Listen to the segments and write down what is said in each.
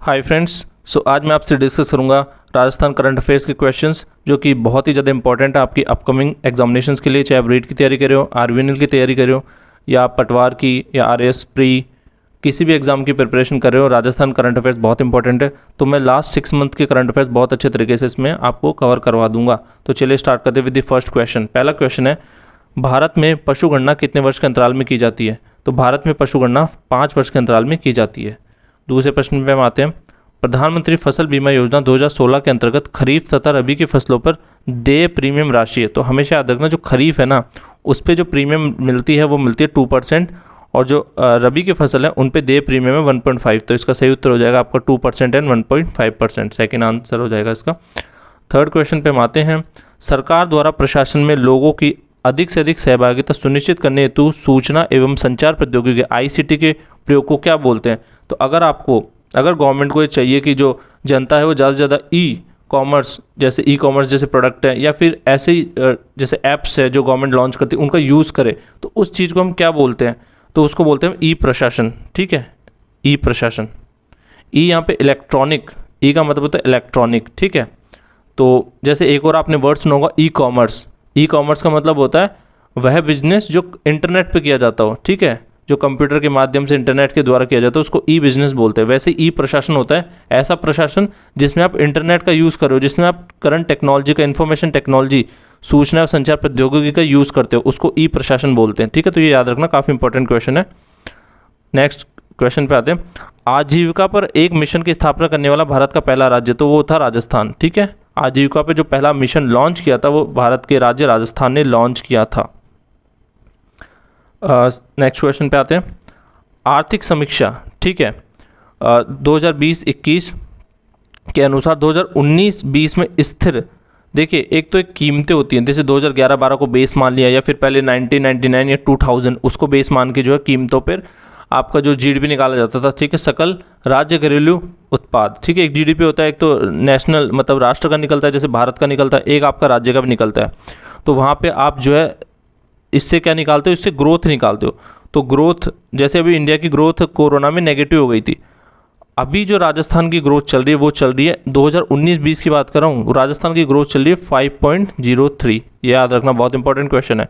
Hi friends. आज मैं आपसे डिस्कस करूंगा राजस्थान करंट अफेयर्स के क्वेश्चंस जो कि बहुत ही ज़्यादा इंपॉर्टेंट है आपकी अपकमिंग एग्जामिनेशंस के लिए, चाहे आप रीट की तैयारी कर रहे हो, आरवीएनएल की तैयारी कर रहे हो, या आप पटवार की या आरएएस प्री किसी भी एग्जाम की प्रिपरेशन कर रहे हो। राजस्थान करंट अफेयर्स बहुत इंपॉर्टेंट है, तो मैं लास्ट 6 मंथ के करंट अफेयर्स बहुत अच्छे तरीके से इसमें आपको कवर करवा दूंगा। तो चलिए स्टार्ट करते हैं विद द फर्स्ट क्वेश्चन। पहला क्वेश्चन है, भारत में पशु गणना कितने वर्ष के अंतराल में की जाती है? तो भारत में पशु गणना 5 वर्ष के अंतराल में की जाती है। दूसरे प्रश्न पे हम आते हैं, प्रधानमंत्री फसल बीमा योजना 2016 के अंतर्गत खरीफ तथा रबी की फसलों पर देय प्रीमियम राशि है। तो हमेशा याद रखना, जो खरीफ है ना उस पर जो प्रीमियम मिलती है वो मिलती है 2%, और जो रबी की फसल है उन पे देय प्रीमियम है 1.5। तो इसका सही उत्तर हो जाएगा आपका 2% एंड 1.5%, सेकेंड आंसर हो जाएगा इसका। थर्ड क्वेश्चन पे हम आते हैं, सरकार द्वारा प्रशासन में लोगों की अधिक से अधिक सहभागिता सुनिश्चित करने हेतु सूचना एवं संचार प्रौद्योगिकी ICT के प्रयोग को क्या बोलते हैं? तो अगर गवर्नमेंट को ये चाहिए कि जो जनता है वो ज़्यादा से ज़्यादा ई कॉमर्स जैसे प्रोडक्ट है या फिर ऐसे ही जैसे ऐप्स है जो गवर्नमेंट लॉन्च करती है उनका यूज़ करे, तो उस चीज़ को हम क्या बोलते हैं? तो उसको बोलते हैं ई प्रशासन। ठीक है, ई प्रशासन। ई यहाँ पे इलेक्ट्रॉनिक, ई का मतलब होता है इलेक्ट्रॉनिक। ठीक है, तो जैसे एक और आपने वर्ड सुना होगा ई कॉमर्स। ई कॉमर्स का मतलब होता है वह बिजनेस जो इंटरनेट पे किया जाता हो। ठीक है, जो कंप्यूटर के माध्यम से इंटरनेट के द्वारा किया जाता है उसको ई बिजनेस बोलते हैं। वैसे ई प्रशासन होता है ऐसा प्रशासन जिसमें आप इंटरनेट का यूज़ करो, जिसमें आप करंट टेक्नोलॉजी का, इंफॉर्मेशन टेक्नोलॉजी, सूचना और संचार प्रौद्योगिकी का यूज़ करते हो, उसको ई प्रशासन बोलते हैं। ठीक है, तो ये याद रखना, काफ़ी इंपॉर्टेंट क्वेश्चन है। नेक्स्ट क्वेश्चन पे आते हैं, आजीविका पर एक मिशन की स्थापना करने वाला भारत का पहला राज्य, तो वो था राजस्थान। ठीक है, आजीविका पे जो पहला मिशन लॉन्च किया था वो भारत के राज्य राजस्थान ने लॉन्च किया था। नेक्स्ट क्वेश्चन पे आते हैं, आर्थिक समीक्षा। ठीक है, 2020-21 के अनुसार 2019-20 में स्थिर, देखिए एक तो एक कीमतें होती हैं, जैसे 2011-12 को बेस मान लिया, या फिर पहले 1999 या 2000 उसको बेस मान के जो है कीमतों पर आपका जो GDP निकाला जाता था। ठीक है, सकल राज्य घरेलू उत्पाद। ठीक है, एक GDP होता है, एक तो नेशनल मतलब राष्ट्र का निकलता है जैसे भारत का निकलता है, एक आपका राज्य का भी निकलता है। तो वहाँ पे आप जो है इससे क्या निकालते हो? इससे ग्रोथ निकालते हो। तो ग्रोथ, जैसे अभी इंडिया की ग्रोथ कोरोना में नेगेटिव हो गई थी, अभी जो राजस्थान की ग्रोथ चल रही है वो चल रही है 2019-20 की बात कर रहा हूँ, राजस्थान की ग्रोथ चल रही है 5.03। ये याद रखना, बहुत इंपॉर्टेंट क्वेश्चन है।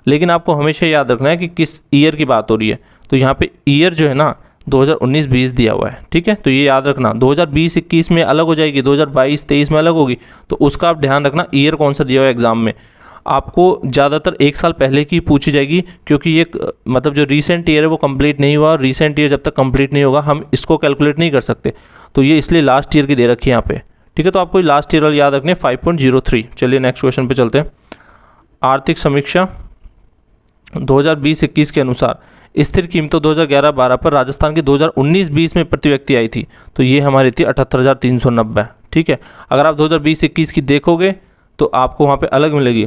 लेकिन आपको हमेशा याद रखना है कि किस ईयर की बात हो रही है। तो यहाँ पे ईयर जो है ना 2019-20 दिया हुआ है। ठीक है, तो ये याद रखना, 2020-21 में अलग हो जाएगी, 2022-23 में अलग होगी, तो उसका आप ध्यान रखना ईयर कौन सा दिया हुआ है एग्जाम में। आपको ज़्यादातर 1 साल पहले की पूछी जाएगी, क्योंकि ये मतलब जो रीसेंट ईयर है वो कंप्लीट नहीं हुआ, और रीसेंट ईयर जब तक कंप्लीट नहीं होगा हम इसको कैलकुलेट नहीं कर सकते। तो ये इसलिए लास्ट ईयर की दे रखी है यहाँ पे। ठीक है, तो आपको लास्ट ईयर वाले याद रखने 5.03। चलिए नेक्स्ट क्वेश्चन पे चलते हैं, आर्थिक समीक्षा 2020-21 के अनुसार स्थिर कीमतों 2011-12 पर राजस्थान की 2019-20 में प्रति व्यक्ति आई थी, तो ये हमारी थी 78,390। ठीक है, अगर आप 2020-21 की देखोगे तो आपको वहाँ पे अलग मिलेगी।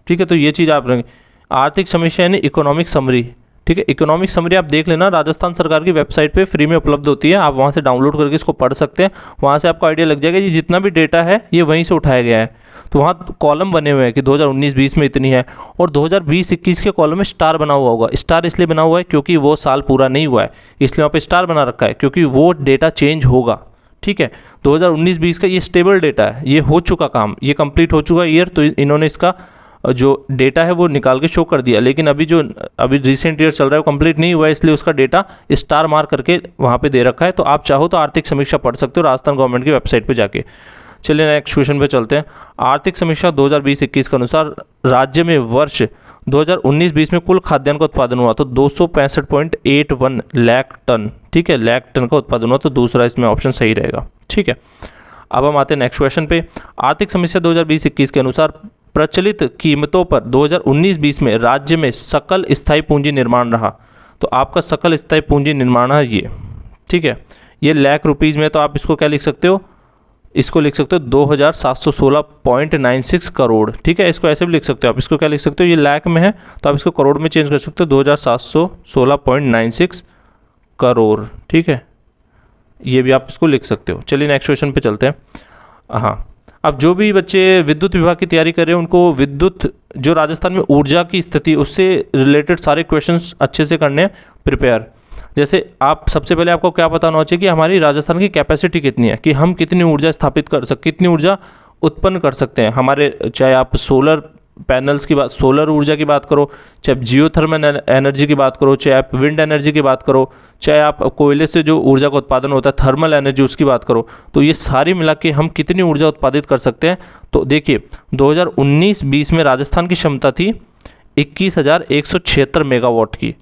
ठीक है, तो ये चीज़ आप रखेंगे। आर्थिक समीक्षा यानी इकोनॉमिक समरी। ठीक है, इकोनॉमिक समरी आप देख लेना, राजस्थान सरकार की वेबसाइट पे फ्री में उपलब्ध होती है, आप वहाँ से डाउनलोड करके इसको पढ़ सकते हैं। वहाँ से आपको आइडिया लग जाएगा ये जितना भी डेटा है ये वहीं से उठाया गया है। तो वहाँ कॉलम बने हुए हैं कि 2019-20 में इतनी है, और 2020-21 के कॉलम में स्टार बना हुआ होगा। स्टार इसलिए बना हुआ है क्योंकि वो साल पूरा नहीं हुआ है, इसलिए वहाँ पे स्टार बना रखा है, क्योंकि वो डेटा चेंज होगा। ठीक है, 2019-20 का ये स्टेबल डेटा है, ये हो चुका काम, ये कंप्लीट हो चुका ईयर, तो इन्होंने इसका जो डेटा है वो निकाल के शो कर दिया। लेकिन अभी रिसेंट ईयर चल रहा है वो कंप्लीट नहीं हुआ है, इसलिए उसका डेटा स्टार मार्क करके वहाँ पे दे रखा है। तो आप चाहो तो आर्थिक समीक्षा पढ़ सकते हो राजस्थान गवर्नमेंट की वेबसाइट पे जाके। चलिए नेक्स्ट क्वेश्चन पे चलते हैं, आर्थिक समीक्षा 2020-21 के अनुसार राज्य में वर्ष 2019-20 में कुल खाद्यान्न का उत्पादन हुआ तो 265.81 लाख टन। ठीक है, लाख टन का उत्पादन हुआ, तो दूसरा इसमें ऑप्शन सही रहेगा। ठीक है, अब हम आते हैं नेक्स्ट क्वेश्चन पे, आर्थिक समीक्षा 2020-21 के अनुसार प्रचलित कीमतों पर 2019-20 में राज्य में सकल स्थायी पूंजी निर्माण रहा। तो आपका सकल स्थायी पूंजी निर्माण है ये। ठीक है, ये लाख रुपीज़ में, तो आप इसको क्या लिख सकते हो? इसको लिख सकते हो 2716.96 करोड़। ठीक है, इसको ऐसे भी लिख सकते हो आप, इसको क्या लिख सकते हो? ये लाख में है तो आप इसको करोड़ में चेंज कर सकते हो, 2716.96 करोड़। ठीक है, ये भी आप इसको लिख सकते हो। चलिए नेक्स्ट क्वेश्चन पे चलते हैं। हाँ, अब जो भी बच्चे विद्युत विभाग की तैयारी कर रहे हैं उनको विद्युत जो राजस्थान में ऊर्जा की स्थिति उससे रिलेटेड सारे क्वेश्चंस अच्छे से करने हैं प्रिपेयर। जैसे आप सबसे पहले आपको क्या पता होना चाहिए कि हमारी राजस्थान की कैपेसिटी कितनी है, कि हम कितनी ऊर्जा स्थापित कर सकते, कितनी ऊर्जा उत्पन्न कर सकते हैं हमारे, चाहे आप सोलर पैनल्स की बात, सोलर ऊर्जा की बात करो, चाहे आप जियोथर्मल एनर्जी की बात करो, चाहे आप विंड एनर्जी की बात करो, चाहे आप कोयले से जो ऊर्जा का उत्पादन होता है थर्मल एनर्जी उसकी बात करो, तो ये सारी मिला के हम कितनी ऊर्जा उत्पादित कर सकते हैं। तो देखिए 2019-20 में राजस्थान की क्षमता थी 21,176 मेगावाट की,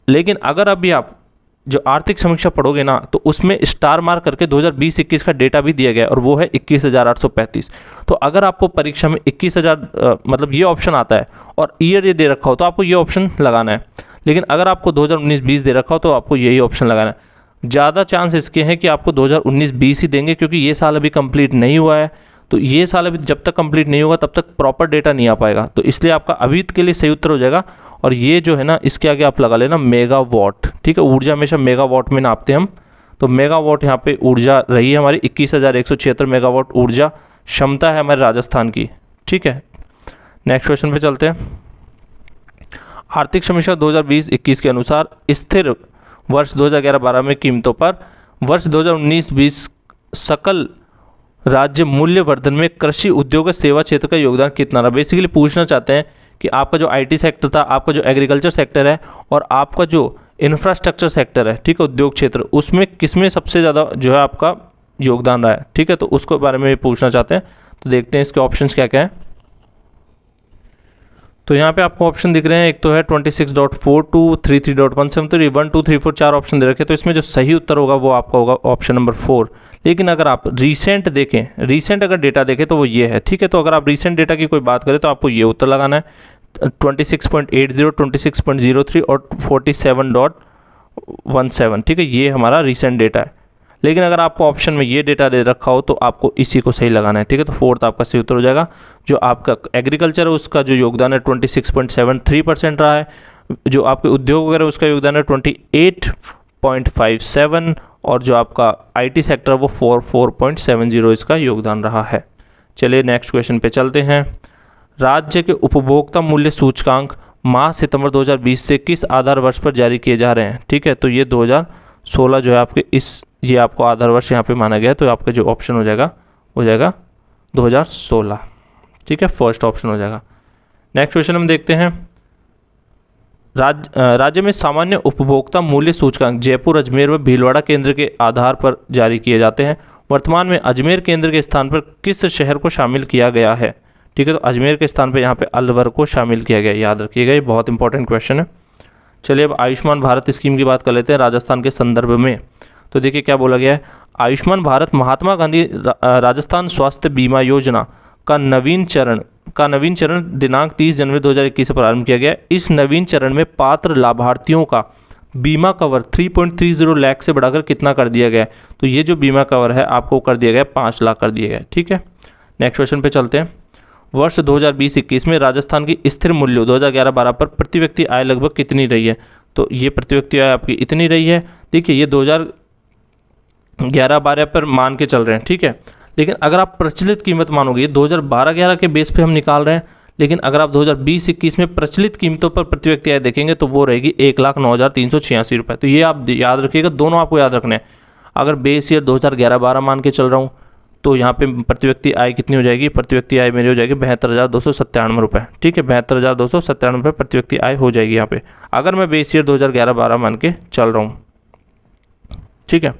लेकिन अगर अभी आप जो आर्थिक समीक्षा पढ़ोगे ना तो उसमें स्टार मार्क करके 2020-21 का डेटा भी दिया गया है और वो है 21,835। तो अगर आपको परीक्षा में 21,000 मतलब ये ऑप्शन आता है और ईयर ये दे रखा हो तो आपको ये ऑप्शन लगाना है, लेकिन अगर आपको 2019-20 दे रखा हो तो आपको यही ऑप्शन लगाना है। ज़्यादा चांस इसके हैं कि आपको 2019-20 ही देंगे, क्योंकि ये साल अभी कंप्लीट नहीं हुआ है, तो ये साल अभी जब तक कंप्लीट नहीं होगा तब तक प्रॉपर डेटा नहीं आ पाएगा, तो इसलिए आपका अभी के लिए सही उत्तर हो जाएगा। और ये जो है ना इसके आगे आप लगा लेना मेगावाट, ठीक है, ऊर्जा हमेशा मेगावाट में नापते हैं हम, तो मेगावाट यहाँ पे ऊर्जा रही है हमारी 21,176 मेगावाट ऊर्जा क्षमता है हमारे राजस्थान की, ठीक है। नेक्स्ट क्वेश्चन पे चलते हैं। आर्थिक समीक्षा 2020-21 के अनुसार स्थिर वर्ष 2011-12 में कीमतों पर वर्ष 2019-20 सकल राज्य मूल्य वर्धन में कृषि उद्योग और सेवा क्षेत्र का योगदान कितना रहा। बेसिकली पूछना चाहते हैं कि आपका जो आईटी सेक्टर था, आपका जो एग्रीकल्चर सेक्टर है और आपका जो इंफ्रास्ट्रक्चर सेक्टर है, ठीक है, उद्योग क्षेत्र, उसमें किसमें सबसे ज़्यादा जो है आपका योगदान रहा है, ठीक है, तो उसके बारे में पूछना चाहते हैं। तो देखते हैं इसके ऑप्शंस क्या क्या हैं। तो यहाँ पे आपको ऑप्शन दिख रहे हैं, एक तो है 26.42, 33.17, तो ये 1 2 3 4 4 ऑप्शन दे रखे हैं, तो इसमें जो सही उत्तर होगा वो आपका होगा ऑप्शन नंबर 4। लेकिन अगर आप रीसेंट देखें, रीसेंट अगर डेटा देखें तो वो ये है, ठीक है, तो अगर आप रीसेंट डेटा की कोई बात करें तो आपको ये उत्तर लगाना है 26.80, 26.03 और 47.17, ठीक है, ये हमारा रीसेंट डेटा है। लेकिन अगर आपको ऑप्शन में ये डेटा दे रखा हो तो आपको इसी को सही लगाना है, ठीक है, तो 4th आपका सही उत्तर हो जाएगा। जो आपका एग्रीकल्चर है उसका जो योगदान है 26.73% रहा है, जो आपके उद्योग वगैरह उसका योगदान है 28.57 और जो आपका आईटी सेक्टर है वो 4.70 इसका योगदान रहा है। चलिए नेक्स्ट क्वेश्चन पे चलते हैं। राज्य के उपभोक्ता मूल्य सूचकांक माह सितंबर 2020 से किस आधार वर्ष पर जारी किए जा रहे हैं, ठीक है, तो ये 2016 जो है आपके ये आपको आधार वर्ष यहाँ पे माना गया है, तो आपका जो ऑप्शन हो जाएगा 2016, ठीक है, फर्स्ट ऑप्शन हो जाएगा। नेक्स्ट क्वेश्चन हम देखते हैं। राज्य में सामान्य उपभोक्ता मूल्य सूचकांक जयपुर, अजमेर व भीलवाड़ा केंद्र के आधार पर जारी किए जाते हैं। वर्तमान में अजमेर केंद्र के स्थान पर किस शहर को शामिल किया गया है, ठीक है, तो अजमेर के स्थान पर यहाँ पे अलवर को शामिल किया गया, याद रखिएगा, ये बहुत इंपॉर्टेंट क्वेश्चन है। चलिए अब आयुष्मान भारत स्कीम की बात कर लेते हैं राजस्थान के संदर्भ में। तो देखिए क्या बोला गया है, आयुष्मान भारत महात्मा गांधी राजस्थान स्वास्थ्य बीमा योजना का नवीन चरण दिनांक 30 जनवरी 2021 से प्रारंभ किया गया। इस नवीन चरण में पात्र लाभार्थियों का बीमा कवर 3.30 लाख से बढ़ाकर कितना कर दिया गया है, तो ये जो बीमा कवर है आपको कर दिया गया 5 लाख कर दिया गया, ठीक है। नेक्स्ट क्वेश्चन पे चलते हैं। वर्ष 2020-21 में राजस्थान की स्थिर मूल्य 2011-12 पर प्रति व्यक्ति आय लगभग कितनी रही है, तो ये प्रति व्यक्ति आय आपकी इतनी रही है। देखिए ये 2011-12 पर मान के चल रहे हैं, ठीक है, लेकिन अगर आप प्रचलित कीमत मानोगे, ये 2012-11 के बेस पे हम निकाल रहे हैं, लेकिन अगर आप 2020-21 में प्रचलित कीमतों पर प्रति व्यक्ति आय देखेंगे तो वो रहेगी 1,09,386 रुपये। तो ये आप याद रखिएगा, दोनों आपको याद रखने हैं। अगर बेस ईयर 2011-12 मान के चल रहा हूँ तो यहाँ पे प्रति व्यक्ति आय कितनी हो जाएगी, प्रति व्यक्ति आय मेरी हो जाएगी 72,297 रुपये, ठीक है, 72,297 रुपये प्रति व्यक्ति आय हो जाएगी यहाँ पे, अगर मैं बेस ईयर 2011-12 मान के चल रहा हूँ, ठीक है।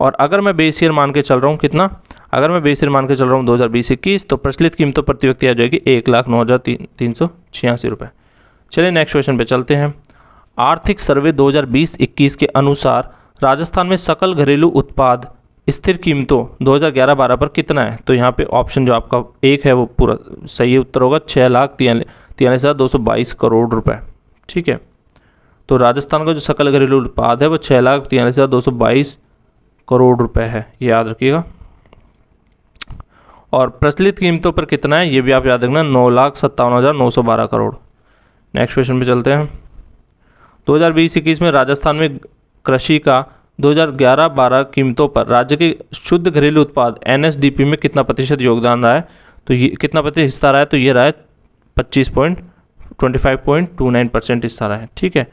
और अगर मैं बेस ईयर मान के चल रहा हूँ कितना, अगर मैं बेस ईयर मान के चल रहा हूँ 2020-21 तो प्रचलित कीमतों प्रति व्यक्ति आ जाएगी 1,09,386 रुपये। चलिए नेक्स्ट क्वेश्चन पे चलते हैं। आर्थिक सर्वे 2020-21 के अनुसार राजस्थान में सकल घरेलू उत्पाद स्थिर कीमतों 2011-12 पर कितना है, तो यहाँ पे ऑप्शन जो आपका एक है वो पूरा सही उत्तर होगा 6,43,222 करोड़ रुपए, ठीक है। तो राजस्थान का जो सकल घरेलू उत्पाद है वो 6,43,222 करोड़ रुपए है, ये याद रखिएगा। और प्रचलित कीमतों पर कितना है ये भी आप याद रखना, 9,57,912 करोड़। नेक्स्ट क्वेश्चन पे चलते हैं। 2020-21 में राजस्थान में कृषि का 2011-12 कीमतों पर राज्य के शुद्ध घरेलू उत्पाद NSDP में कितना प्रतिशत योगदान रहा है, तो ये कितना प्रतिशत हिस्सा रहा है, तो ये रहा है 25.29% हिस्सा रहा है, ठीक है।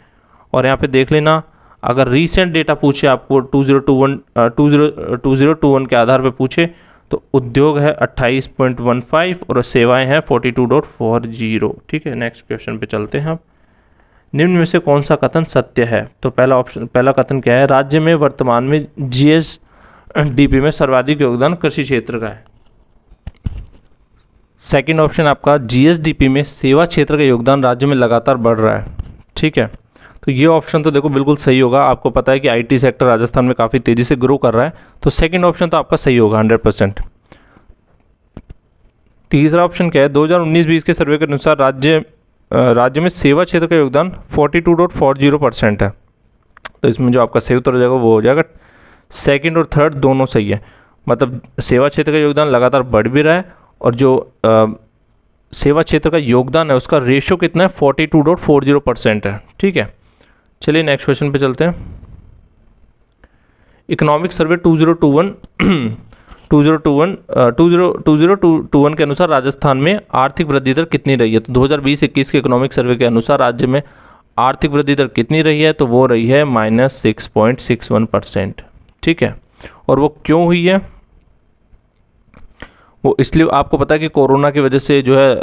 और यहाँ पे देख लेना अगर रीसेंट डेटा पूछे आपको 2021 के आधार पे पूछे तो उद्योग है 28.15 और सेवाएं हैं 42.40। ठीक है, नेक्स्ट क्वेश्चन पे चलते हैं आप। निम्न में से कौन सा कथन सत्य है? तो पहला कथन क्या है? राज्य में वर्तमान में जीएसडीपी में सर्वाधिक योगदान कृषि क्षेत्र का है। सेकंड ऑप्शन आपका, जीएसडीपी में सेवा क्षेत्र का योगदान राज्य में लगातार बढ़ रहा है। ठीक है, तो ये ऑप्शन तो देखो बिल्कुल सही होगा। आपको पता है कि आईटी सेक्टर राजस्थान में काफ़ी तेज़ी से ग्रो कर रहा है, तो सेकंड ऑप्शन तो आपका सही होगा 100%। तीसरा ऑप्शन क्या है? 2019-20 के सर्वे के अनुसार राज्य में सेवा क्षेत्र का योगदान 42.40% है। तो इसमें जो आपका सही उत्तर हो जाएगा वो हो जाएगा सेकंड और थर्ड दोनों सही है। मतलब सेवा क्षेत्र का योगदान लगातार बढ़ भी रहा है और जो सेवा क्षेत्र का योगदान है उसका रेशियो कितना है? 42.40% है। ठीक है, चलिए नेक्स्ट क्वेश्चन पे चलते हैं। इकोनॉमिक सर्वे 2021 के अनुसार राजस्थान में आर्थिक वृद्धि दर कितनी रही है? तो 2020-21 के इकोनॉमिक सर्वे के अनुसार राज्य में आर्थिक वृद्धि दर कितनी रही है? तो वो रही है -6.61%। ठीक है, और वो क्यों हुई है? वो इसलिए, आपको पता है कि कोरोना की वजह से जो है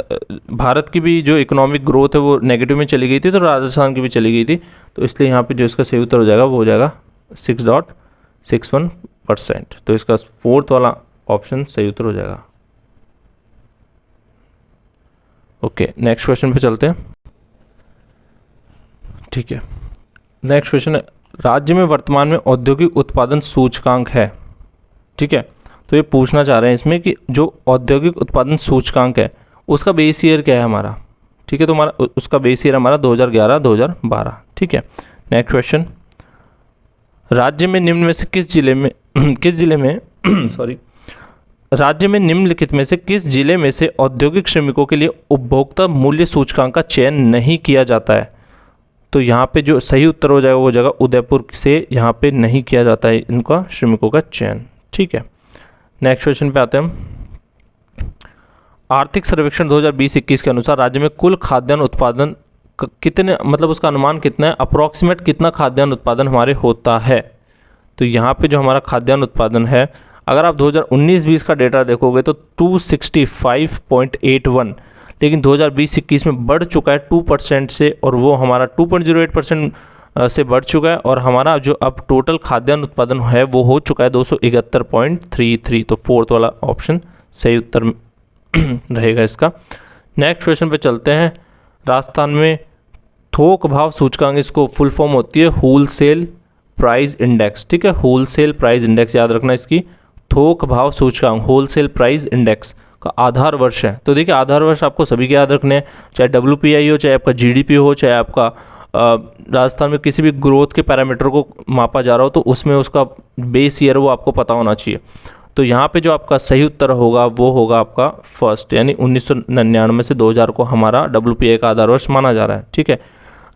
भारत की भी जो इकोनॉमिक ग्रोथ है वो नेगेटिव में चली गई थी, तो राजस्थान की भी चली गई थी। तो इसलिए यहाँ पे जो इसका सही उत्तर हो जाएगा वो हो जाएगा 6.61%। तो इसका फोर्थ वाला ऑप्शन सही उत्तर हो जाएगा। ओके, नेक्स्ट क्वेश्चन पे चलते हैं। ठीक है, नेक्स्ट क्वेश्चन है, राज्य में वर्तमान में औद्योगिक उत्पादन सूचकांक है। ठीक है, तो ये पूछना चाह रहे हैं इसमें कि जो औद्योगिक उत्पादन सूचकांक है उसका बेस ईयर क्या है हमारा? ठीक है, तो हमारा उसका बेस ईयर हमारा 2011-2012। ठीक है, नेक्स्ट क्वेश्चन, राज्य में निम्न में से किस जिले में राज्य में निम्नलिखित में से किस जिले में से औद्योगिक श्रमिकों के लिए उपभोक्ता मूल्य सूचकांक का चयन नहीं किया जाता है? तो यहाँ पे जो सही उत्तर हो जाएगा वो जगह उदयपुर से यहाँ पे नहीं किया जाता है इनका श्रमिकों का चयन। ठीक है, नेक्स्ट क्वेश्चन पे आते हैं हम। आर्थिक सर्वेक्षण 2020-21 के अनुसार राज्य में कुल खाद्यान्न उत्पादन कितने, मतलब उसका अनुमान कितना है? अप्रॉक्सीमेट कितना खाद्यान्न उत्पादन हमारे होता है? तो यहाँ पे जो हमारा खाद्यान्न उत्पादन है, अगर आप 2019-20 का डेटा देखोगे तो 265.81, लेकिन 2020-21 में बढ़ चुका है 2% से, और वो हमारा 2.08% से बढ़ चुका है, और हमारा जो अब टोटल खाद्यान्न उत्पादन है वो हो चुका है 271.33। तो फोर्थ वाला ऑप्शन सही उत्तर रहेगा इसका। नेक्स्ट क्वेश्चन पे चलते हैं। राजस्थान में थोक भाव सूचकांक, इसको फुल फॉर्म होती है होलसेल प्राइस इंडेक्स। ठीक है, होलसेल प्राइस इंडेक्स याद रखना इसकी। थोक भाव सूचकांक होलसेल प्राइस इंडेक्स का आधार वर्ष है। तो देखिए आधार वर्ष आपको सभी के याद रखने हैं, चाहे WPI हो, चाहे आपका GDP हो, चाहे आपका राजस्थान में किसी भी ग्रोथ के पैरामीटर को मापा जा रहा हो तो उसमें उसका बेस ईयर वो आपको पता होना चाहिए। तो यहाँ पे जो आपका सही उत्तर होगा वो होगा आपका फर्स्ट, यानी 1999 से 2000 को हमारा WPI का आधार वर्ष माना जा रहा है। ठीक है,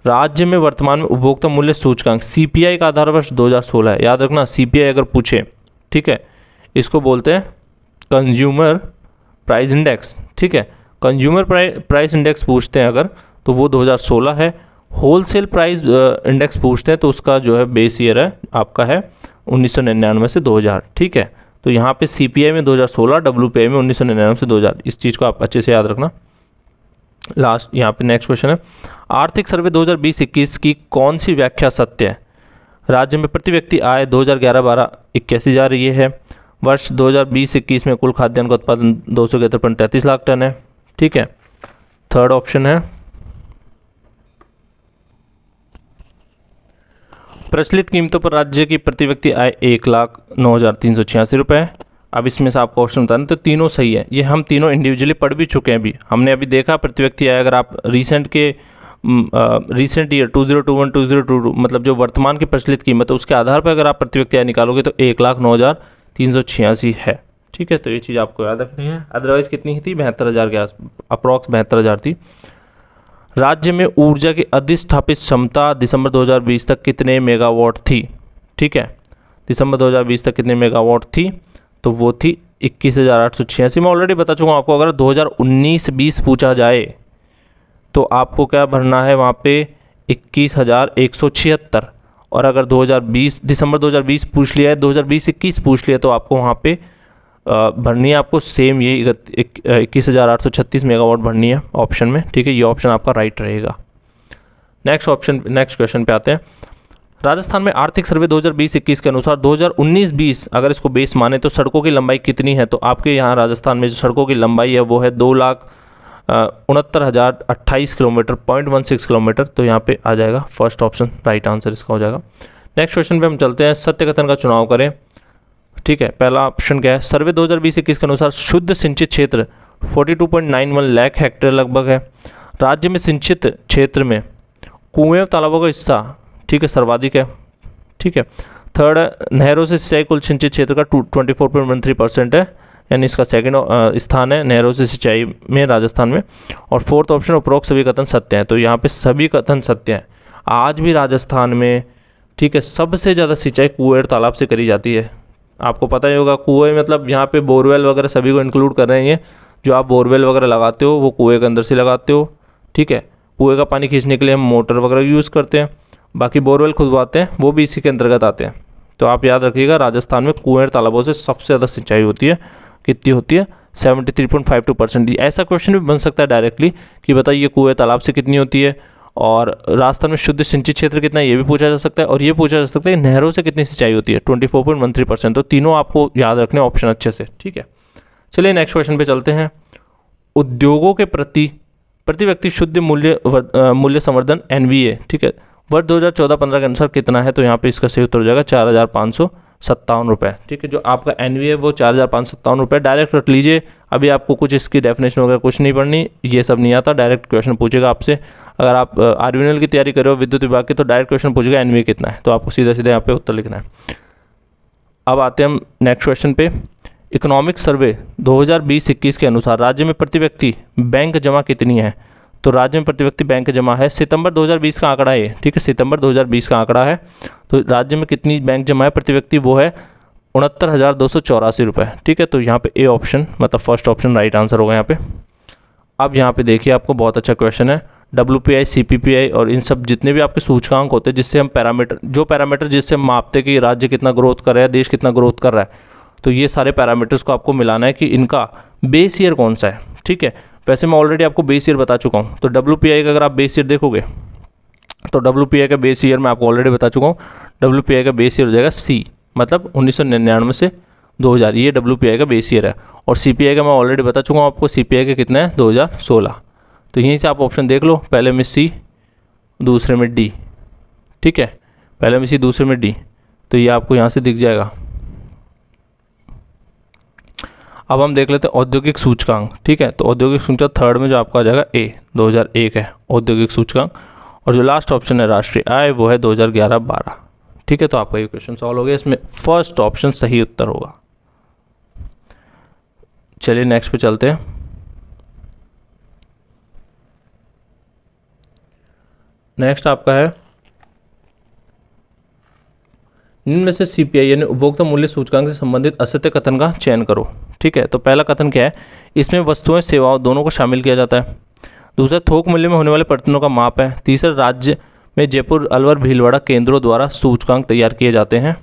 राज्य में वर्तमान में उपभोक्ता मूल्य सूचकांक CPI का आधार वर्ष 2016 है। याद रखना, CPI अगर पूछे, ठीक है, इसको बोलते हैं कंज्यूमर प्राइस इंडेक्स। ठीक है, कंज्यूमर प्राइस इंडेक्स पूछते हैं अगर, तो वो 2016 है। होलसेल प्राइस इंडेक्स पूछते हैं तो उसका जो है बेस ईयर है आपका है 1999 से 2000। ठीक है, तो यहाँ पे CPI में 2016, WPI में 1999 से 2000, इस चीज़ को आप अच्छे से याद रखना। लास्ट यहाँ पे नेक्स्ट क्वेश्चन है, आर्थिक सर्वे 2020-21 की कौन सी व्याख्या सत्य है? राज्य में प्रति व्यक्ति आय 2011-12 81,000 ये है। वर्ष 2020-21 में कुल खाद्यान्न का उत्पादन 271.33 लाख टन है। ठीक है, थर्ड ऑप्शन है, प्रचलित कीमतों पर राज्य की प्रति व्यक्ति आय 1,09,386 रुपये। अब इसमें से आपको ऑप्शन बताना, तो तीनों सही है। ये हम तीनों इंडिविजुअली पढ़ भी चुके हैं अभी, हमने अभी देखा प्रति व्यक्ति आय। अगर आप रिसेंट ईयर 2021 2022 मतलब जो वर्तमान की प्रचलित कीमत है उसके आधार पर अगर आप प्रति व्यक्ति आय निकालोगे तो 1,09,386 है। ठीक है, तो ये चीज़ आपको याद रखनी है। अदरवाइज कितनी थी? 72,000 के आस अप्रॉक्स 72,000 थी। राज्य में ऊर्जा की अधिष्ठापित क्षमता दिसंबर 2020 तक कितने मेगावाट थी? ठीक है, दिसंबर 2020 तक कितने मेगावाट थी? तो वो थी 21,886। मैं ऑलरेडी बता चुका हूँ आपको, अगर 2019-20 पूछा जाए तो आपको क्या भरना है वहाँ पे 21,176, और अगर 2020 दिसंबर 2020 पूछ लिया है, 2020-21 पूछ लिया तो आपको वहाँ पे भरनी है आपको सेम ये 21,836 मेगावाट भरनी है ऑप्शन में, ठीक है। ये ऑप्शन आपका राइट रहेगा। नेक्स्ट क्वेश्चन पे आते हैं। राजस्थान में आर्थिक सर्वे 2020-21 के अनुसार 2019-20 अगर इसको बेस माने तो सड़कों की लंबाई कितनी है? तो आपके यहाँ राजस्थान में जो सड़कों की लंबाई है वो है 2,69,028 किलोमीटर, 0.16 किलोमीटर। तो यहाँ पे आ जाएगा फर्स्ट ऑप्शन, राइट आंसर इसका हो जाएगा। नेक्स्ट क्वेश्चन पे हम चलते हैं। सत्य कथन का चुनाव करें, ठीक है। पहला ऑप्शन क्या है? सर्वे 2020-21 के अनुसार शुद्ध सिंचित क्षेत्र 42.91 लाख हेक्टेयर लगभग है। राज्य में सिंचित क्षेत्र में कुएं तालाबों का हिस्सा, ठीक है, सर्वाधिक है, ठीक है। थर्ड, नहरों से सिंचाई कुल सिंचित क्षेत्र का 24.13% है, यानी इसका सेकंड स्थान है नहरों से सिंचाई में राजस्थान में। और फोर्थ ऑप्शन, उपरोक्त सभी कथन सत्य हैं। तो यहाँ पे सभी कथन सत्य हैं। आज भी राजस्थान में, ठीक है, सबसे ज़्यादा सिंचाई कुएं और तालाब से करी जाती है। आपको पता ही होगा, कुएं मतलब यहाँ पे बोरवेल वगैरह सभी को इंक्लूड कर रहे हैं। जो आप बोरवेल वगैरह लगाते हो वो कुएं के अंदर से लगाते हो, ठीक है। कुएं का पानी खींचने के लिए हम मोटर वगैरह यूज़ करते हैं, बाकी बोरवेल खुदवाते हैं वो भी इसी के अंतर्गत आते हैं। तो आप याद रखिएगा, राजस्थान में कुएं और तालाबों से सबसे ज़्यादा सिंचाई होती है। कितनी होती है? 73.52%। ऐसा क्वेश्चन भी बन सकता है डायरेक्टली कि बताइए कुएं तालाब से कितनी होती है, और राजस्थान में शुद्ध सिंचित क्षेत्र कितना है ये भी पूछा जा सकता है, और ये पूछा जा सकता है कि नहरों से कितनी सिंचाई होती है, 24.13%। तो तीनों आपको याद रखने ऑप्शन अच्छे से, ठीक है। चलिए नेक्स्ट क्वेश्चन पे चलते हैं। उद्योगों के प्रति व्यक्ति शुद्ध मूल्य संवर्धन NVA, ठीक है, वर्ष 2014-15 के अनुसार कितना है? तो यहाँ पे इसका सही उत्तर हो जाएगा 4,557 रुपये, ठीक है। जो आपका NVA वो 4,557 रुपये। डायरेक्ट रख लीजिए, अभी आपको कुछ इसकी डेफिनेशन वगैरह कुछ नहीं पढ़नी, ये सब नहीं आता, डायरेक्ट क्वेश्चन पूछेगा आपसे। अगर आप RVNL की तैयारी कर रहे हो विद्युत विभाग की, तो डायरेक्ट क्वेश्चन पूछेगा NVA कितना है, तो आपको सीधा यहाँ पे उत्तर लिखना है। अब आते हैं हम नेक्स्ट क्वेश्चन पे। इकोनॉमिक सर्वे 2020-21 के अनुसार राज्य में प्रति व्यक्ति बैंक जमा कितनी है? तो राज्य में प्रति व्यक्ति बैंक जमा है, सितंबर 2020 का आंकड़ा है, ठीक है, सितंबर 2020 का आंकड़ा है। तो राज्य में कितनी बैंक जमा है प्रति व्यक्ति? वो है 69,284 रुपये, ठीक है। तो यहाँ पे ए ऑप्शन मतलब फर्स्ट ऑप्शन राइट आंसर होगा यहाँ पे। अब यहाँ पे देखिए, आपको बहुत अच्छा क्वेश्चन है। WPI, CPPI और इन सब जितने भी आपके सूचकांक होते हैं जिससे हम पैरामीटर जिससे हम मापते हैं कि राज्य कितना ग्रोथ कर रहा है, देश कितना ग्रोथ कर रहा है, तो ये सारे पैरामीटर्स को आपको मिलाना है कि इनका बेस ईयर कौन सा है, ठीक है। वैसे मैं ऑलरेडी आपको बेस ईयर बता चुका हूँ। तो WPI का अगर आप बेस ईयर देखोगे तो WPI का बेस ईयर मैं आपको ऑलरेडी बता चुका हूँ। WPI का बेस ईयर हो जाएगा C, मतलब 1999 से 2000, ये WPI का बेस ईयर है। और CPI का मैं ऑलरेडी बता चुका हूँ आपको, CPI का कितना है 2016। तो यहीं से आप ऑप्शन देख लो, पहले में C दूसरे में D, ठीक है, पहले में C दूसरे में D, तो ये आपको यहाँ से दिख जाएगा। अब हम देख लेते हैं औद्योगिक सूचकांक, ठीक है। तो औद्योगिक सूचकांक थर्ड में जो आपका आ जाएगा A 2001 है औद्योगिक सूचकांक, और जो लास्ट ऑप्शन है राष्ट्रीय आय वो है 2011-12, ठीक है। तो आपका ये क्वेश्चन सॉल्व हो गया, इसमें फर्स्ट ऑप्शन सही उत्तर होगा। चलिए नेक्स्ट पे चलते हैं। नेक्स्ट आपका है निम्न में से CPI यानी उपभोक्ता मूल्य सूचकांक से संबंधित असत्य कथन का चयन करो, ठीक है। तो पहला कथन क्या है? इसमें वस्तुएं सेवाओं दोनों को शामिल किया जाता है। दूसरा, थोक मूल्य में होने वाले परिवर्तनों का माप है। तीसरा, राज्य में जयपुर, अलवर, भीलवाड़ा केंद्रों द्वारा सूचकांक तैयार किए जाते हैं।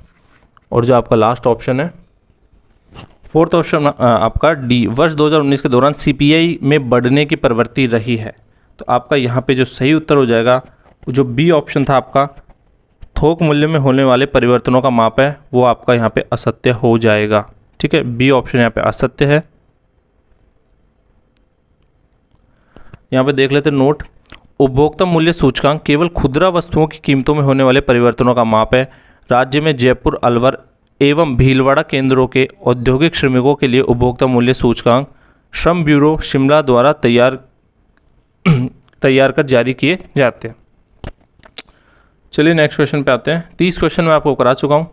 और जो आपका लास्ट ऑप्शन है फोर्थ ऑप्शन आपका D, वर्ष 2019 के दौरान CPI में बढ़ने की प्रवृत्ति रही है। तो आपका यहाँ पे जो सही उत्तर हो जाएगा, जो B ऑप्शन था आपका, थोक मूल्य में होने वाले परिवर्तनों का माप है, वो आपका यहाँ पे असत्य हो जाएगा, ठीक है। B ऑप्शन यहाँ पे असत्य है। यहाँ पे देख लेते हैं नोट, उपभोक्ता मूल्य सूचकांक केवल खुदरा वस्तुओं की कीमतों में होने वाले परिवर्तनों का माप है। राज्य में जयपुर, अलवर एवं भीलवाड़ा केंद्रों के औद्योगिक श्रमिकों के लिए उपभोक्ता मूल्य सूचकांक श्रम ब्यूरो शिमला द्वारा तैयार कर जारी किए जाते हैं। चलिए नेक्स्ट क्वेश्चन पे आते हैं। 30 क्वेश्चन मैं आपको करा चुका हूँ।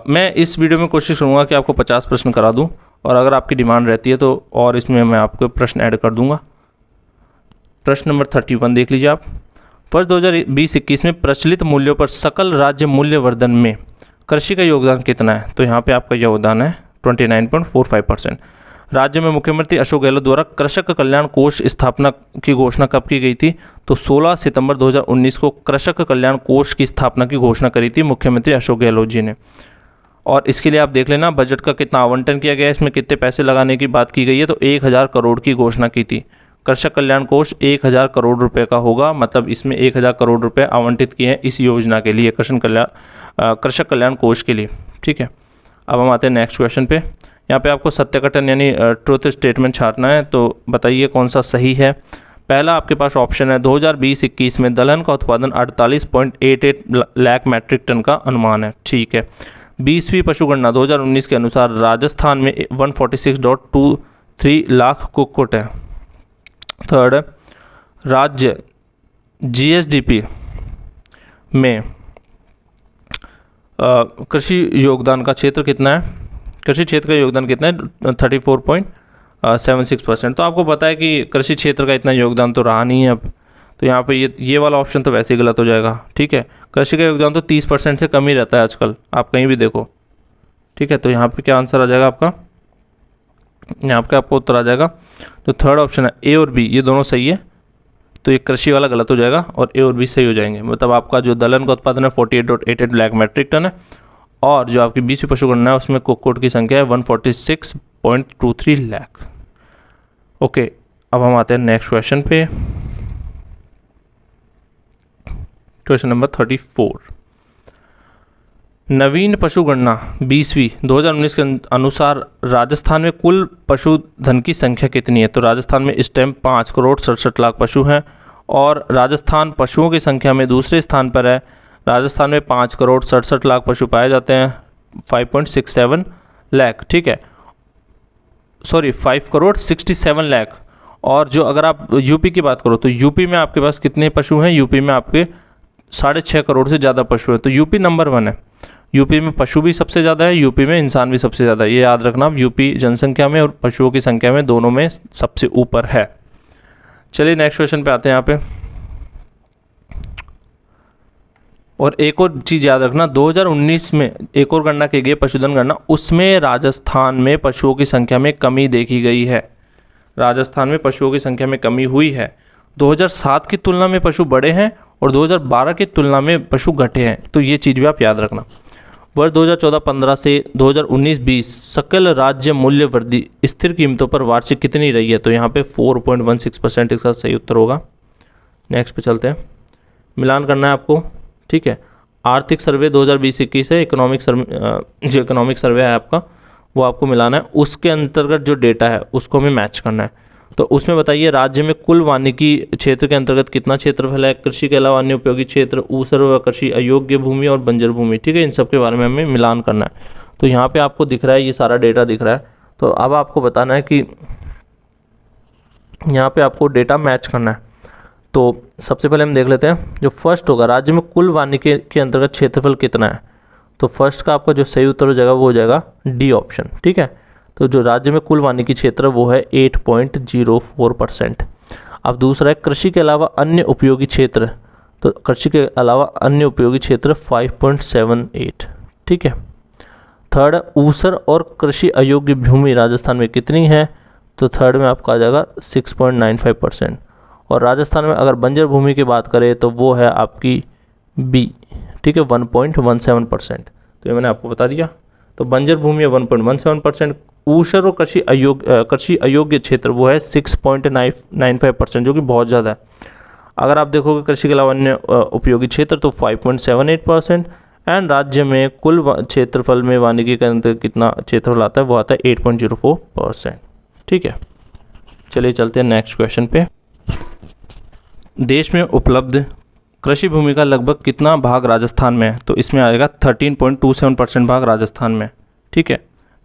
मैं इस वीडियो में कोशिश करूँगा कि आपको 50 प्रश्न करा दूँ, और अगर आपकी डिमांड रहती है तो और इसमें मैं आपको प्रश्न ऐड कर दूँगा। प्रश्न नंबर 31 देख लीजिए आप। वर्ष 2020-21 में प्रचलित मूल्यों पर सकल राज्य मूल्य वर्धन में कृषि का योगदान कितना है? तो यहाँ पे आपका योगदान है 29.45%। राज्य में मुख्यमंत्री अशोक गहलोत द्वारा कृषक कल्याण कोष स्थापना की घोषणा कब की गई थी? तो 16 सितंबर 2019 को कृषक कल्याण कोष की स्थापना की घोषणा करी थी मुख्यमंत्री अशोक गहलोत जी ने। और इसके लिए आप देख लेना बजट का कितना आवंटन किया गया है, इसमें कितने पैसे लगाने की बात की गई है। तो 1000 करोड़ की घोषणा की थी। कृषक कल्याण कोष 1000 करोड़ रुपए का होगा, मतलब इसमें 1000 करोड़ रुपए आवंटित किए हैं इस योजना के लिए, कृषक कल्याण कोष के लिए। ठीक है, अब हम आते हैं नेक्स्ट क्वेश्चन पे। यहाँ पे आपको सत्य कथन यानी ट्रुथ स्टेटमेंट छाटना है, तो बताइए कौन सा सही है। पहला आपके पास ऑप्शन है 2020-21 में दलहन का उत्पादन 48.88 लाख मैट्रिक टन का अनुमान है। ठीक है। 20वीं पशुगणना 2019 के अनुसार राजस्थान में 146.23 लाख कुक्कुट है। थर्ड, राज्य जीएसडीपी में कृषि योगदान का क्षेत्र कितना है? कृषि क्षेत्र का योगदान कितना है? 34.76%। तो आपको पता है कि कृषि क्षेत्र का इतना योगदान तो रहा नहीं है अब, तो यहाँ पे ये वाला ऑप्शन तो वैसे ही गलत हो जाएगा। ठीक है, कृषि का योगदान तो 30% से कम ही रहता है आजकल, आप कहीं भी देखो। ठीक है, तो यहाँ पे क्या आंसर आ जाएगा आपका? यहाँ पे आपको उत्तर आ जाएगा तो थर्ड ऑप्शन है ए और बी, ये दोनों सही है। तो ये कृषि वाला गलत हो जाएगा और ए और बी सही हो जाएंगे। मतलब आपका जो दलहन का उत्पादन है 48.88 लाख मैट्रिक टन है, और जो आपकी 20वीं पशुगणना है उसमें कुक्कुट की संख्या है 146.23 लाख। ओके, अब हम आते हैं नेक्स्ट क्वेश्चन पे। Question number 34। नवीन पशुगणना 20वीं 2019 के अनुसार राजस्थान में कुल पशुधन की संख्या कितनी है? तो राजस्थान में इस टाइम 5,67 लाख पशु हैं, और राजस्थान पशुओं की संख्या में दूसरे स्थान पर है। राजस्थान में 5,67 लाख पशु पाए जाते हैं, 5.67 लाख। ठीक है, सॉरी 5,67 लाख। और जो अगर आप यूपी की बात करो तो यूपी में आपके पास कितने पशु हैं? यूपी में आपके 6.5 करोड़ से ज़्यादा पशु हैं। तो यूपी नंबर 1 है। यूपी में पशु भी सबसे ज़्यादा है, यूपी में इंसान भी सबसे ज़्यादा है। ये याद रखना, यूपी जनसंख्या में और पशुओं की संख्या में दोनों में सबसे ऊपर है। चलिए नेक्स्ट क्वेश्चन पे आते हैं यहाँ पे। और एक और चीज़ याद रखना, 2019 में एक और गणना की गई पशुधन गणना, उसमें राजस्थान में पशुओं की संख्या में कमी देखी गई है। राजस्थान में पशुओं की संख्या में कमी हुई है। 2007 की तुलना में पशु बढ़े हैं और 2012 की तुलना में पशु घटे हैं। तो ये चीज़ भी आप याद रखना। वर्ष 2014-15 से 2019-20 सकल राज्य मूल्य वृद्धि स्थिर कीमतों पर वार्षिक कितनी रही है? तो यहाँ पे 4.16% इसका सही उत्तर होगा। नेक्स्ट पे चलते हैं, मिलान करना है आपको। ठीक है, आर्थिक सर्वे 2020-21 है, इकोनॉमिक सर्वे जो इकोनॉमिक सर्वे है आपका वो आपको मिलाना है। उसके अंतर्गत जो डेटा है उसको हमें मैच करना है। तो उसमें बताइए राज्य में कुल वानिकी क्षेत्र के अंतर्गत कितना क्षेत्रफल है? कृषि के अलावा अन्य उपयोगी क्षेत्र, ऊसर व कृषि अयोग्य भूमि और बंजर भूमि। ठीक है, इन सब के बारे में हमें मिलान करना है। तो यहाँ पे आपको दिख रहा है, ये सारा डेटा दिख रहा है। तो अब आपको बताना है कि यहाँ पे आपको डेटा मैच करना है। तो सबसे पहले हम देख लेते हैं, जो फर्स्ट होगा राज्य में कुल वानिकी के अंतर्गत क्षेत्रफल कितना है। तो फर्स्ट का आपका जो सही उत्तर हो जाएगा वो हो जाएगा डी ऑप्शन। ठीक है, तो जो राज्य में कुल वानिकी क्षेत्र वो है 8.04%। अब दूसरा है कृषि के अलावा अन्य उपयोगी क्षेत्र, तो कृषि के अलावा अन्य उपयोगी क्षेत्र 5.78। ठीक है, थर्ड ऊसर और कृषि अयोग्य भूमि राजस्थान में कितनी है? तो थर्ड में आपका आ जाएगा 6.95%। और राजस्थान में अगर बंजर भूमि की बात करें तो वो है आपकी बी। ठीक है, 1.17%। तो ये मैंने आपको बता दिया। तो बंजर भूमि है 1.17%, ऊसर और कृषि अयोग्य क्षेत्र वो है 6.95%, जो कि बहुत ज़्यादा है। अगर आप देखोगे कृषि के अलावा अन्य उपयोगी क्षेत्र तो 5.78%। एंड राज्य में कुल क्षेत्रफल में वानिकी के अंदर कितना क्षेत्रफल आता है? वो आता है 8.04%। ठीक है, चलिए चलते हैं नेक्स्ट क्वेश्चन पे। देश में उपलब्ध कृषि भूमि का लगभग कितना भाग राजस्थान में है? तो इसमें आएगा 13.27% भाग राजस्थान में। ठीक है,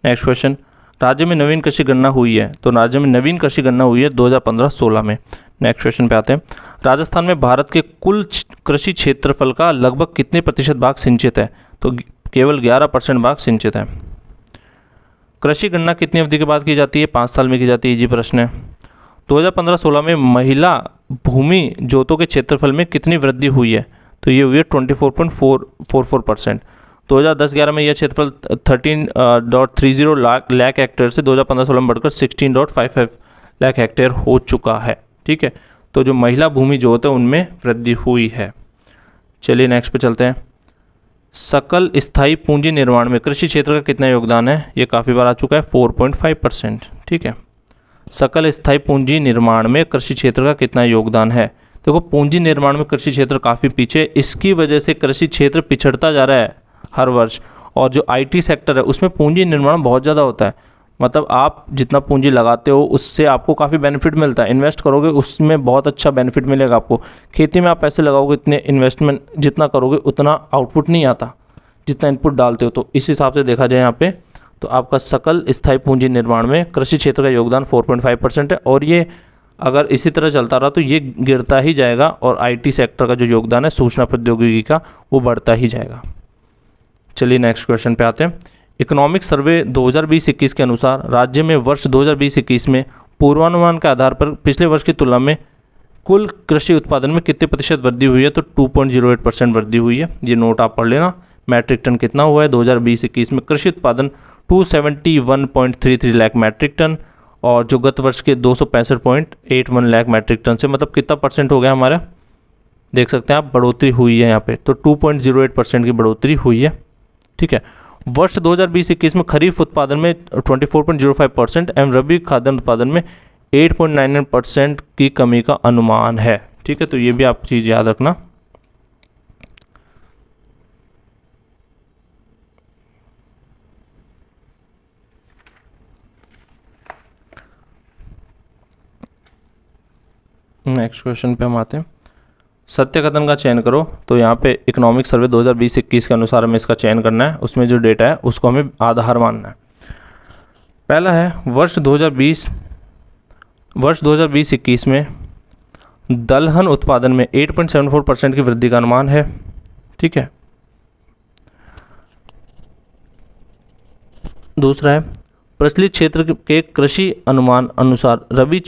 नेक्स्ट क्वेश्चन, राज्य में नवीन कृषि गणना हुई है। तो राज्य में नवीन कृषि गणना हुई है 2015-16 में। नेक्स्ट क्वेश्चन पे आते हैं, राजस्थान में भारत के कुल कृषि क्षेत्रफल का लगभग कितने प्रतिशत भाग सिंचित है? तो केवल 11% भाग सिंचित है। कृषि गणना कितनी अवधि के बाद की जाती है? 5 साल में की जाती है। जी प्रश्न है। 2015-16 में महिला भूमि जोतों के क्षेत्रफल में कितनी वृद्धि हुई है? तो ये हुई है 24.44%। 2010-11 में यह क्षेत्रफल 13.30 लाख हेक्टेयर से 2015-16 में बढ़कर 16.55 लाख हेक्टेयर हो चुका है। ठीक है, तो जो महिला भूमि जो होते हैं उनमें वृद्धि हुई है। चलिए नेक्स्ट पे चलते हैं। सकल स्थायी पूंजी निर्माण में कृषि क्षेत्र का कितना योगदान है? ये काफ़ी बार आ चुका है, 4.5%। ठीक है, सकल स्थायी पूंजी निर्माण में कृषि क्षेत्र का कितना योगदान है? देखो, पूंजी निर्माण में कृषि क्षेत्र काफ़ी पीछे, इसकी वजह से कृषि क्षेत्र पिछड़ता जा रहा है हर वर्ष। और जो आईटी सेक्टर है उसमें पूंजी निर्माण बहुत ज़्यादा होता है, मतलब आप जितना पूंजी लगाते हो उससे आपको काफ़ी बेनिफिट मिलता है। इन्वेस्ट करोगे उसमें बहुत अच्छा बेनिफिट मिलेगा आपको। खेती में आप पैसे लगाओगे, इतने इन्वेस्टमेंट जितना करोगे उतना आउटपुट नहीं आता जितना इनपुट डालते हो। तो इस हिसाब से देखा जाए यहाँ पे तो आपका सकल स्थायी पूंजी निर्माण में कृषि क्षेत्र का योगदान 4.5% है। और ये अगर इसी तरह चलता रहा तो ये गिरता ही जाएगा और आईटी सेक्टर का जो योगदान है सूचना प्रौद्योगिकी का वो बढ़ता ही जाएगा। चलिए नेक्स्ट क्वेश्चन पे आते हैं। इकोनॉमिक सर्वे 2020-21 के अनुसार राज्य में वर्ष 2020-21 में पूर्वानुमान के आधार पर पिछले वर्ष की तुलना में कुल कृषि उत्पादन में कितने प्रतिशत वृद्धि हुई है? तो 2.08% वृद्धि हुई है। ये नोट आप पढ़ लेना। मैट्रिक टन कितना हुआ है 2020-21 में? कृषि उत्पादन 271.33 लाख मैट्रिक टन, और जो गत वर्ष के 265.81 लाख मैट्रिक टन से मतलब कितना परसेंट हो गया हमारा? देख सकते हैं आप, बढ़ोतरी हुई है यहाँ पे। तो 2.08% की बढ़ोतरी हुई है। ठीक है, वर्ष 2020-21 में खरीफ उत्पादन में 24.05% एवं रबी खाद्यान्न उत्पादन में 8.99% की कमी का अनुमान है। ठीक है, तो ये भी आप चीज़ याद रखना। नेक्स्ट क्वेश्चन पे हम आते हैं। सत्य कथन का चयन करो। तो यहाँ पे इकोनॉमिक सर्वे 2020-21 के अनुसार हमें इसका चयन करना है, उसमें जो डेटा है उसको हमें आधार मानना है। पहला है वर्ष 2020-21 में दलहन उत्पादन में 8.74% की वृद्धि का अनुमान है। ठीक है, दूसरा है प्रचलित क्षेत्र के कृषि अनुमान अनुसार रबी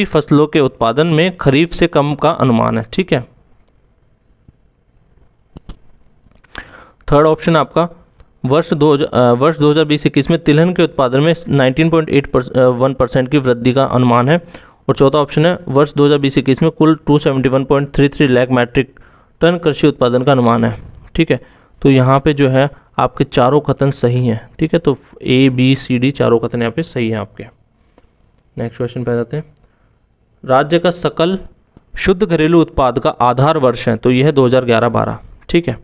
फसलों के उत्पादन में खरीफ से कम का अनुमान है। ठीक है, थर्ड ऑप्शन आपका वर्ष 2020-21 में तिलहन के उत्पादन में 19.81% की वृद्धि का अनुमान है। और चौथा ऑप्शन है वर्ष 2020-21 में कुल 271.33 लाख मैट्रिक टन कृषि उत्पादन का अनुमान है। ठीक है, तो यहाँ पे जो है आपके चारों कथन सही हैं। ठीक है, तो ABCD चारों कथन यहाँ पे सही हैं आपके। नेक्स्ट क्वेश्चन पे जाते हैं। राज्य का सकल शुद्ध घरेलू उत्पाद का आधार वर्ष है, तो यह है 2011-12। ठीक है,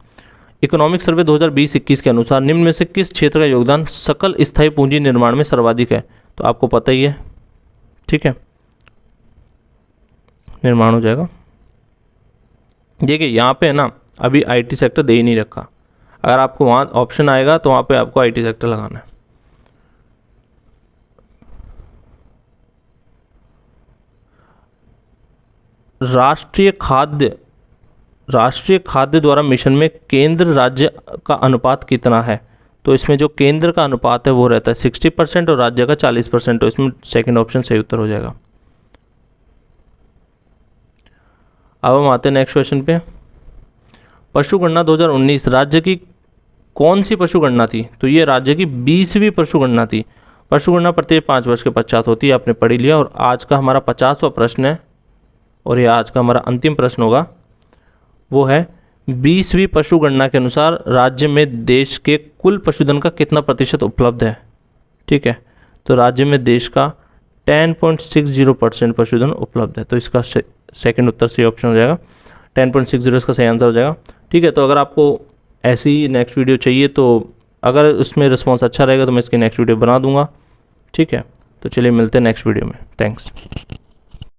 इकोनॉमिक सर्वे 2020-21 के अनुसार निम्न में से किस क्षेत्र का योगदान सकल स्थायी पूंजी निर्माण में सर्वाधिक है? तो आपको पता ही है। ठीक है, निर्माण हो जाएगा। देखिए यहाँ पे है ना, अभी आईटी सेक्टर दे ही नहीं रखा। अगर आपको वहाँ ऑप्शन आएगा तो वहाँ पे आपको आईटी सेक्टर लगाना है। राष्ट्रीय खाद्य द्वारा मिशन में केंद्र राज्य का अनुपात कितना है? तो इसमें जो केंद्र का अनुपात है वो रहता है 60% और राज्य का 40%। तो इसमें सेकंड ऑप्शन सही उत्तर हो जाएगा। अब हम आते हैं नेक्स्ट क्वेश्चन पे। पशुगणना 2019 राज्य की कौन सी पशुगणना थी? तो ये राज्य की 20वीं पशुगणना थी। पशुगणना प्रत्येक 5 वर्ष के पश्चात होती है, आपने पढ़ लिया। और आज का हमारा 50वां प्रश्न है और ये आज का हमारा अंतिम प्रश्न होगा। वो है 20वीं पशुगणना के अनुसार राज्य में देश के कुल पशुधन का कितना प्रतिशत उपलब्ध है? ठीक है, तो राज्य में देश का 10.60% पशुधन उपलब्ध है। तो इसका सेकंड उत्तर सही ऑप्शन हो जाएगा। 10.60 इसका सही आंसर हो जाएगा। ठीक है, तो अगर आपको ऐसी नेक्स्ट वीडियो चाहिए तो अगर उसमें रिस्पॉन्स अच्छा रहेगा तो मैं इसकी नेक्स्ट वीडियो बना दूंगा। ठीक है, तो चलिए मिलते हैं नेक्स्ट वीडियो में। थैंक्स।